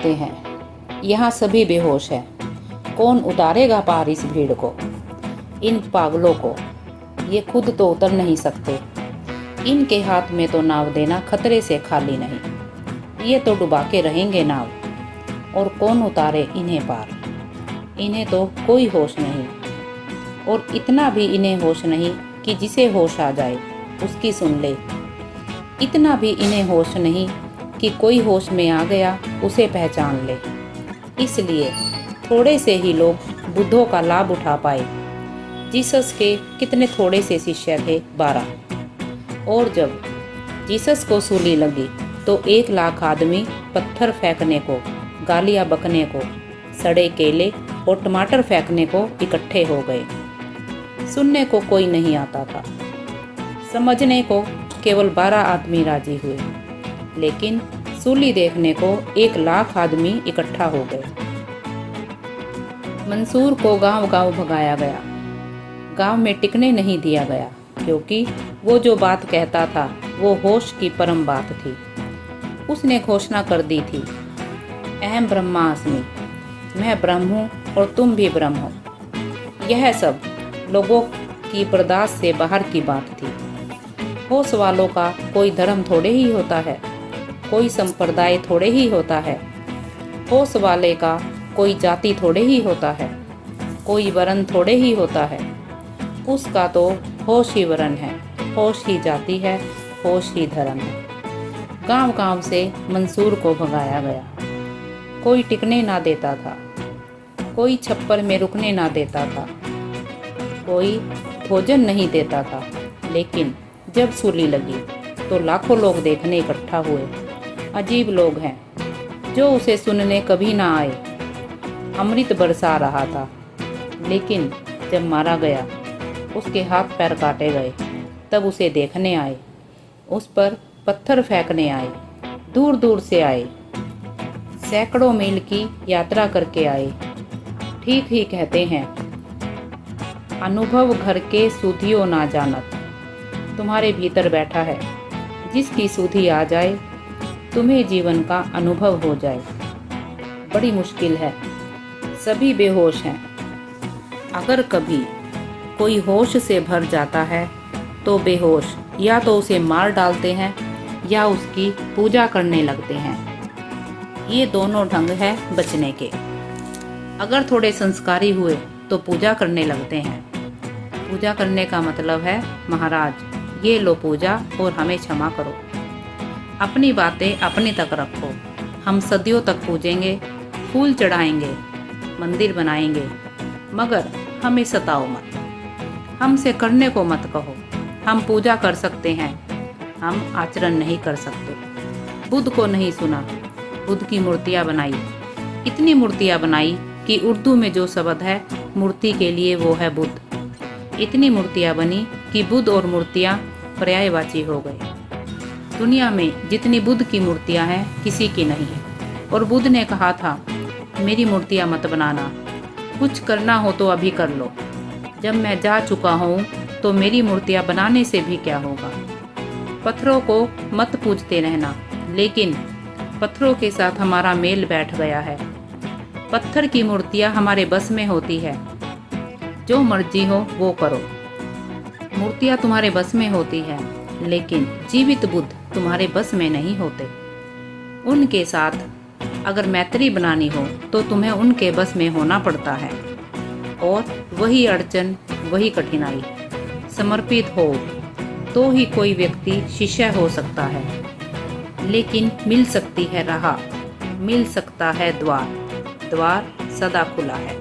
कहते हैं यहाँ सभी बेहोश हैं। कौन उतारेगा पार इस भीड़ को, इन पागलों को, ये खुद तो उतर नहीं सकते। इनके हाथ में तो नाव देना खतरे से खाली नहीं, ये तो डुबा के रहेंगे नाव। और कौन उतारे इन्हें पार, इन्हें तो कोई होश नहीं। और इतना भी इन्हें होश नहीं कि जिसे होश आ जाए उसकी सुन ले। इतना भी इन्हें होश नहीं कि कोई होश में आ गया उसे पहचान ले। इसलिए थोड़े से ही लोग बुद्धों का लाभ उठा पाए। जीसस के कितने थोड़े से शिष्य थे, 12। और जब जीसस को सूली लगी तो 1,00,000 आदमी पत्थर फेंकने को, गालियां बकने को, सड़े केले और टमाटर फेंकने को इकट्ठे हो गए। सुनने को कोई नहीं आता था, समझने को केवल 12 आदमी राजी हुए, लेकिन सूली देखने को 1,00,000 आदमी इकट्ठा हो गए। मंसूर को गांव-गांव भगाया गया, गांव में टिकने नहीं दिया गया, क्योंकि वो जो बात कहता था वो होश की परम बात थी। उसने घोषणा कर दी थी, अहम ब्रह्मास्मि, मैं ब्रह्म हूँ और तुम भी ब्रह्म हो। यह सब लोगों की बर्दाश्त से बाहर की बात थी। होश वालों का कोई धर्म थोड़े ही होता है, कोई संप्रदाय थोड़े ही होता है। होश वाले का कोई जाति थोड़े ही होता है, कोई वर्ण थोड़े ही होता है। उसका तो होश ही वर्ण है, होश ही जाति है, होश ही धर्म है। गांव-गांव से मंसूर को भगाया गया। कोई टिकने ना देता था, कोई छप्पर में रुकने ना देता था, कोई भोजन नहीं देता था। लेकिन जब सूली लगी तो लाखों लोग देखने इकट्ठा हुए। अजीब लोग हैं जो उसे सुनने कभी ना आए। अमृत बरसा रहा था, लेकिन जब मारा गया, उसके हाथ पैर काटे गए, तब उसे देखने आए, उस पर पत्थर फेंकने आए, दूर दूर से आए, सैकड़ों मील की यात्रा करके आए। ठीक ही कहते हैं, अनुभव घर के सुधियो ना जानत। तुम्हारे भीतर बैठा है, जिसकी सुधि आ जाए तुम्हें जीवन का अनुभव हो जाए। बड़ी मुश्किल है, सभी बेहोश हैं। अगर कभी कोई होश से भर जाता है तो बेहोश या तो उसे मार डालते हैं या उसकी पूजा करने लगते हैं। ये दोनों ढंग है बचने के। अगर थोड़े संस्कारी हुए तो पूजा करने लगते हैं। पूजा करने का मतलब है, महाराज ये लो पूजा और हमें क्षमा करो। अपनी बातें अपने तक रखो, हम सदियों तक पूजेंगे, फूल चढ़ाएंगे, मंदिर बनाएंगे, मगर हमें सताओ मत, हमसे करने को मत कहो। हम पूजा कर सकते हैं, हम आचरण नहीं कर सकते। बुद्ध को नहीं सुना, बुद्ध की मूर्तियाँ बनाई, इतनी मूर्तियाँ बनाई कि उर्दू में जो शब्द है मूर्ति के लिए वो है बुद्ध। इतनी मूर्तियाँ बनी कि बुद्ध और मूर्तियाँ पर्यायवाची हो गए। दुनिया में जितनी बुद्ध की मूर्तियाँ हैं किसी की नहीं है। और बुद्ध ने कहा था, मेरी मूर्तियाँ मत बनाना, कुछ करना हो तो अभी कर लो। जब मैं जा चुका हूँ तो मेरी मूर्तियाँ बनाने से भी क्या होगा। पत्थरों को मत पूजते रहना, लेकिन पत्थरों के साथ हमारा मेल बैठ गया है। पत्थर की मूर्तियाँ हमारे बस में होती है, जो मर्जी हो वो करो। मूर्तियाँ तुम्हारे बस में होती है, लेकिन जीवित बुद्ध तुम्हारे बस में नहीं होते। उनके साथ अगर मैत्री बनानी हो तो तुम्हें उनके बस में होना पड़ता है। और वही अड़चन, वही कठिनाई, समर्पित हो तो ही कोई व्यक्ति शिष्य हो सकता है। लेकिन मिल सकती है राह, मिल सकता है द्वार, द्वार सदा खुला है।